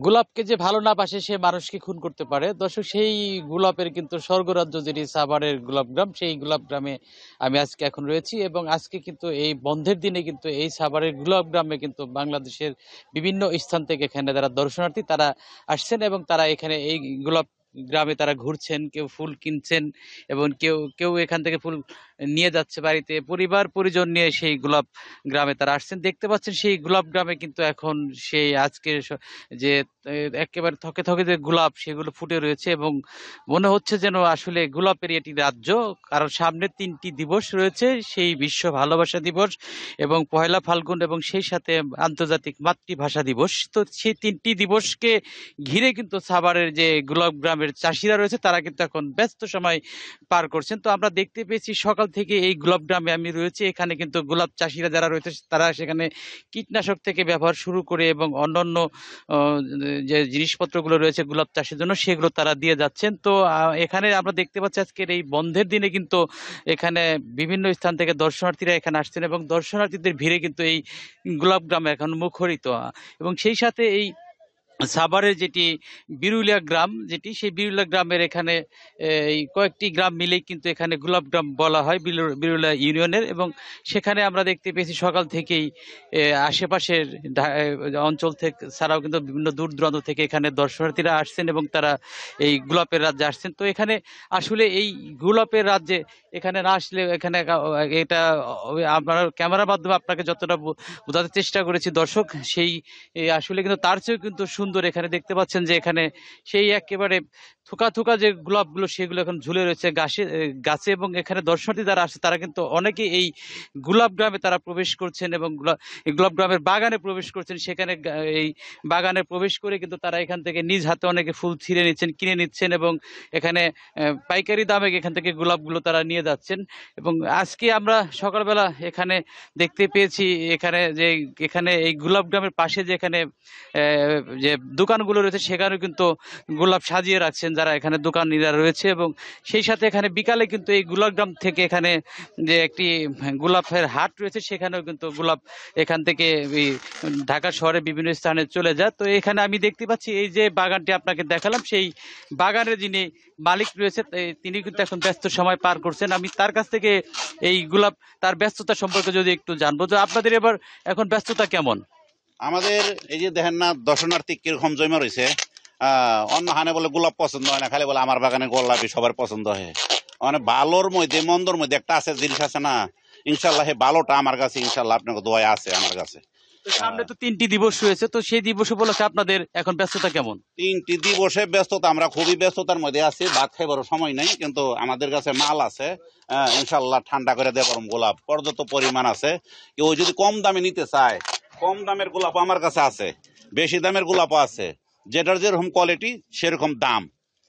গোলাপকে যে ভালো না বাসে সে মানুষকে খুন করতে পারে। দর্শক, সেই গোলাপের কিন্তু স্বর্গরাজ্য যেটি সাভারের গোলাপ গ্রাম, সেই গোলাপ গ্রামে আমি আজকে এখন রয়েছি এবং আজকে কিন্তু এই বন্ধের দিনে কিন্তু এই সাভারের গোলাপ গ্রামে কিন্তু বাংলাদেশের বিভিন্ন স্থান থেকে এখানে যারা দর্শনার্থী তারা আসছেন এবং তারা এখানে এই গোলাপ গ্রামে তারা ঘুরছেন, কেউ ফুল কিনছেন এবং কেউ কেউ এখান থেকে ফুল নিয়ে যাচ্ছে বাড়িতে, পরিবার পরিজন নিয়ে সেই গোলাপ গ্রামে তারা আসছেন। দেখতে পাচ্ছেন সেই গোলাপ গ্রামে কিন্তু এখন সেই আজকের যে একেবারে থকে থকে যে গোলাপ সেগুলো ফুটে রয়েছে এবং মনে হচ্ছে যেন আসলে গোলাপের এটি রাজ্য। কারণ সামনে ৩টি দিবস রয়েছে, সেই বিশ্ব ভালোবাসা দিবস এবং পহেলা ফাল্গুন এবং সেই সাথে আন্তর্জাতিক মাতৃভাষা দিবস। তো সেই ৩টি দিবসকে ঘিরে কিন্তু সাভারের যে গোলাপ গ্রামের চাষিরা রয়েছে তারা কিন্তু এখন ব্যস্ত সময় পার করছেন। তো আমরা দেখতে পেয়েছি সকাল থেকে এই গোলাপ গ্রামে আমি রয়েছে, এখানে কিন্তু গোলাপ চাষিরা যারা রয়েছে তারা সেখানে কীটনাশক থেকে ব্যবহার শুরু করে এবং অন্যান্য যে জিনিসপত্রগুলো রয়েছে গোলাপ চাষের জন্য সেগুলো তারা দিয়ে যাচ্ছেন। তো এখানে আমরা দেখতে পাচ্ছি আজকের এই বন্ধের দিনে কিন্তু এখানে বিভিন্ন স্থান থেকে দর্শনার্থীরা এখানে আসছেন এবং দর্শনার্থীদের ভিড়ে কিন্তু এই গোলাপ গ্রাম এখন মুখরিত। এবং সেই সাথে এই সাভারের যেটি বিরুলিয়া গ্রাম, যেটি সেই বিরুলিয়া গ্রামের এখানে এই কয়েকটি গ্রাম মিলেই কিন্তু এখানে গোলাপ গ্রাম বলা হয় বিরুলিয়া ইউনিয়নের। এবং সেখানে আমরা দেখতে পেয়েছি সকাল থেকেই আশেপাশের অঞ্চল থেকে ছাড়াও কিন্তু বিভিন্ন দূর দূরান্ত থেকে এখানে দর্শনার্থীরা আসছেন এবং তারা এই গোলাপের রাজ্যে আসছেন। তো এখানে আসলে এই গোলাপের রাজ্যে এখানে না আসলে এখানে এটা আপনার ক্যামেরার মাধ্যমে আপনাকে যতটা বোঝাতে চেষ্টা করেছি দর্শক, সেই আসলে কিন্তু তার চেয়েও কিন্তু সুন্দর। এখানে দেখতে পাচ্ছেন যে এখানে সেই একেবারে থোকা থোকা যে গোলাপগুলো সেগুলো এখন ঝুলে রয়েছে গাছে এবং এখানে দর্শনার্থী যারা আসছে তারা কিন্তু অনেকে এই গোলাপ গ্রামে তারা প্রবেশ করছেন এবং এই গোলাপ গ্রামের বাগানে প্রবেশ করছেন। সেখানে এই বাগানে প্রবেশ করে কিন্তু তারা এখান থেকে নিজ হাতে অনেকে ফুল ছিঁড়ে নিচ্ছেন, কিনে নিচ্ছেন এবং এখানে পাইকারি দামে এখান থেকে গোলাপগুলো তারা নিয়ে যাচ্ছেন। এবং আজকে আমরা সকালবেলা এখানে দেখতে পেয়েছি এখানে এই গোলাপ গ্রামের পাশে যে এখানে যে দোকানগুলো রয়েছে সেখানে কিন্তু গোলাপ সাজিয়ে রাখছেন যারা এখানে দোকানিরা রয়েছে। এবং সেই সাথে এখানে বিকালে কিন্তু এই গোলাপ গ্রাম থেকে এখানে যে একটি গোলাপের হাট রয়েছে সেখানেও কিন্তু গোলাপ এখান থেকে এই ঢাকা শহরে বিভিন্ন স্থানে চলে যায়। তো এখানে আমি দেখতে পাচ্ছি এই যে বাগানটি আপনাকে দেখালাম, সেই বাগানের যিনি মালিক রয়েছে তিনি কিন্তু এখন ব্যস্ত সময় পার করছেন। আমি তার কাছ থেকে এই গোলাপ তার ব্যস্ততা সম্পর্কে যদি একটু জানবো, তো আপনাদের এবার এখন ব্যস্ততা কেমন? আমাদের এই যে দেখেন না দর্শনার্থী কিরকম জমা রয়েছে। অন্য হানে বলে গোলাপ পছন্দ হয় না, খালি বলে আমার বাগানে গোলাপই সবার পছন্দ হয়। মানে ভালোর মধ্যে মন্দর মধ্যে একটা আছে জিনিস আছে না, ইনশাল্লাহ হে ভালোটা আমার কাছে ইনশাল্লাহ আপনাকে দোয়া আছে আমার কাছে। তো সামনে তো 3টি দিবস রয়েছে, তো সেই দিবস উপলক্ষে আপনাদের এখন ব্যস্ততা কেমন? 3টি দিবসে ব্যস্ততা, আমরা খুবই ব্যস্ততার মধ্যে আছি, ভাত খাইবারও সময় নেই, কিন্তু আমাদের কাছে মাল আছে। ইনশাল্লাহ ঠান্ডা করে দিয়ে পারবো, গোলাপ পর্যাপ্ত পরিমাণ আছে। কেউ যদি কম দামে নিতে চায়, কম দামের গোলাপ আমার কাছে আছে, বেশি দামের গোলাপও আছে, যেটার যেরকম কোয়ালিটি সেরকম দাম।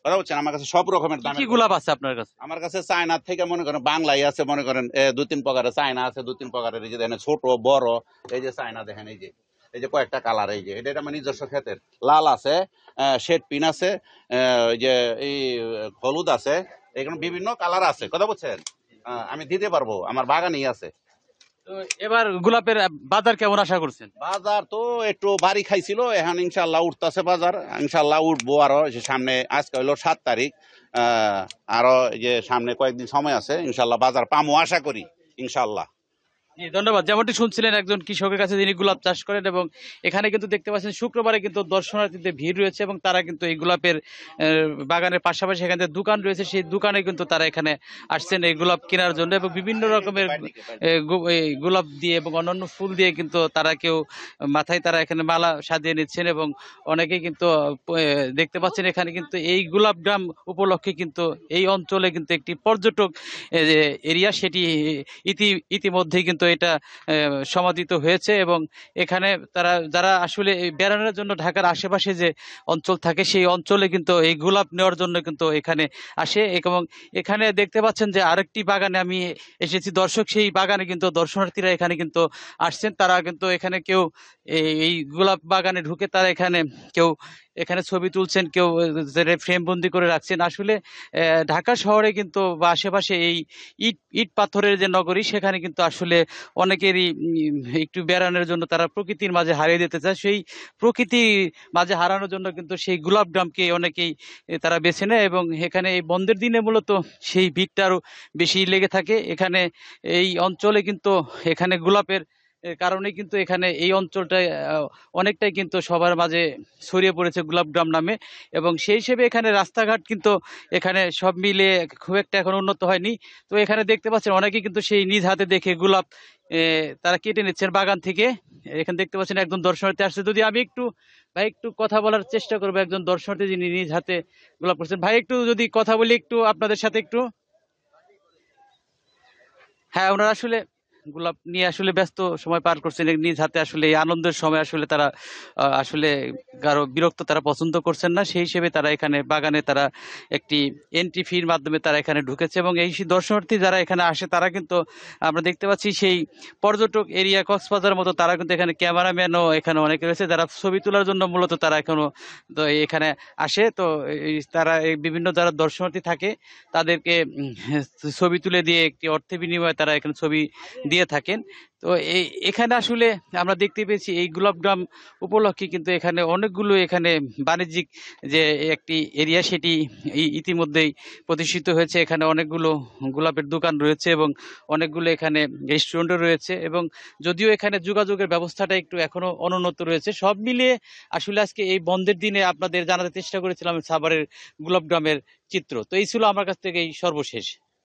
কথা বলছেন, আমার কাছে সব রকমের দাম। কি গোলাপ আছে আপনার কাছে? আমার কাছে চায়না থেকে মনে করেন বাংলাই আছে, মনে করেন 2-3 প্রকারের চায়না আছে, 2-3 প্রকারের। এই যে দেখেন ছোট বড়, এই যে চায়না দেখেন, এই যে কয়েকটা কালার, এই যে এটা আমার নিজস্ব ক্ষেতের। লাল আছে, শেড পিন আছে, ওই যে এই হলুদ আছে, এখানে বিভিন্ন কালার আছে। কথা বলছেন, আমি দিতে পারবো, আমার বাগানেই আছে। তো এবার গোলাপের বাজার কেমন আশা করছেন? বাজার তো একটু বাড়ি খাইছিল, এখন ইনশাল্লাহ উঠতেছে বাজার, ইনশাল্লাহ উঠবো। আরো সামনে আজকে হইলো 7 তারিখ, আরো যে সামনে কয়েকদিন সময় আছে, ইনশাল্লাহ বাজার পামো আশা করি ইনশাল্লাহ। জি, ধন্যবাদ। যেমনটি শুনছিলেন একজন কৃষকের কাছে, যিনি গোলাপ চাষ করেন এবং এখানে কিন্তু দেখতে পাচ্ছেন শুক্রবারে কিন্তু দর্শনার্থীদের ভিড় রয়েছে এবং তারা কিন্তু এই গোলাপের বাগানের পাশাপাশি এখানে যে দোকান রয়েছে সেই দোকানে কিন্তু তারা এখানে আসছেন এই গোলাপ কেনার জন্য এবং বিভিন্ন রকমের এই গোলাপ দিয়ে এবং অন্যান্য ফুল দিয়ে কিন্তু তারা কেউ মাথায় তারা এখানে মালা সাজিয়ে নিচ্ছেন এবং অনেকেই কিন্তু দেখতে পাচ্ছেন এখানে কিন্তু এই গোলাপ গ্রাম উপলক্ষে কিন্তু এই অঞ্চলে কিন্তু একটি পর্যটক এরিয়া, সেটি ইতিমধ্যেই কিন্তু এটা সমাদিত হয়েছে। এবং এখানে তারা যারা আসলে বেড়ানোর জন্য ঢাকার আশেপাশে যে অঞ্চল থাকে সেই অঞ্চলে কিন্তু এই গোলাপ নেওয়ার জন্য কিন্তু এখানে আসে। এবং এখানে দেখতে পাচ্ছেন যে আরেকটি বাগানে আমি এসেছি দর্শক, সেই বাগানে কিন্তু দর্শনার্থীরা এখানে কিন্তু আসছেন। তারা কিন্তু এখানে কেউ এই গোলাপ বাগানে ঢুকে তারা এখানে কেউ এখানে ছবি তুলছেন, কেউ ফ্রেম বন্দি করে রাখছেন। আসলে ঢাকা শহরে কিন্তু বা আশেপাশে এই ইট ইট পাথরের যে নগরী, সেখানে কিন্তু আসলে অনেকেরই একটু বেড়ানোর জন্য তারা প্রকৃতির মাঝে হারিয়ে যেতে চায়। সেই প্রকৃতি মাঝে হারানোর জন্য কিন্তু সেই গোলাপগ্রামকে অনেকেই তারা বেছে নেয়, এবং এখানে এই বন্ধের দিনে মূলত সেই ভিড়টা আরো বেশি লেগে থাকে। এখানে এই অঞ্চলে কিন্তু এখানে গোলাপের কারণে কিন্তু এখানে এই অঞ্চলটায় অনেকটাই কিন্তু সবার মাঝে ছড়িয়ে পড়েছে গোলাপগ্রাম নামে। এবং সেই হিসেবে এখানে রাস্তাঘাট কিন্তু এখানে সব মিলে খুব একটা এখন উন্নত হয়নি। তো এখানে দেখতে পাচ্ছেন অনেকেই কিন্তু সেই নিজ হাতে দেখে গোলাপ তারা কেটে নিচ্ছেন বাগান থেকে। এখানে দেখতে পাচ্ছেন একজন দর্শনার্থী আসছে। যদি আমি একটু ভাই একটু কথা বলার চেষ্টা করবো একজন দর্শনার্থী যিনি নিজ হাতে গোলাপ করছেন। ভাই একটু যদি কথা বলি একটু আপনাদের সাথে একটু। হ্যাঁ, ওনারা আসলে গোলাপ নিয়ে আসলে ব্যস্ত সময় পার করছেন নিজ হাতে। আসলে এই আনন্দের সময় আসলে তারা আসলে কারো বিরক্ত তারা পছন্দ করছেন না, সেই হিসেবে তারা এখানে বাগানে তারা একটি এন্ট্রি ফির মাধ্যমে তারা এখানে ঢুকেছে। এবং এই দর্শনার্থী যারা এখানে আসে তারা কিন্তু আমরা দেখতে পাচ্ছি সেই পর্যটক এরিয়া কক্সবাজারের মতো, তারা কিন্তু এখানে ক্যামেরাম্যানও এখানে অনেকে রয়েছে যারা ছবি তোলার জন্য মূলত তারা এখনো তো এখানে আসে। তো তারা এই বিভিন্ন যারা দর্শনার্থী থাকে তাদেরকে ছবি তুলে দিয়ে একটি অর্থের বিনিময়ে তারা এখানে ছবি দিয়ে থাকেন। তো এখানে আসলে আমরা দেখতে পেয়েছি এই গোলাপগ্রাম উপলক্ষে কিন্তু এখানে অনেকগুলো এখানে বাণিজ্যিক যে একটি এরিয়া সেটি ইতিমধ্যেই প্রতিষ্ঠিত হয়েছে। এখানে অনেকগুলো গোলাপের দোকান রয়েছে এবং অনেকগুলো এখানে রেস্টুরেন্টও রয়েছে। এবং যদিও এখানে যোগাযোগের ব্যবস্থাটা একটু এখনো অনুন্নত রয়েছে, সব মিলিয়ে আসলে আজকে এই বন্ধের দিনে আপনাদের জানাতে চেষ্টা করেছিলাম সাভারের গোলাপগ্রামের চিত্র। তো এই ছিল আমার কাছ থেকে এই সর্বশেষ।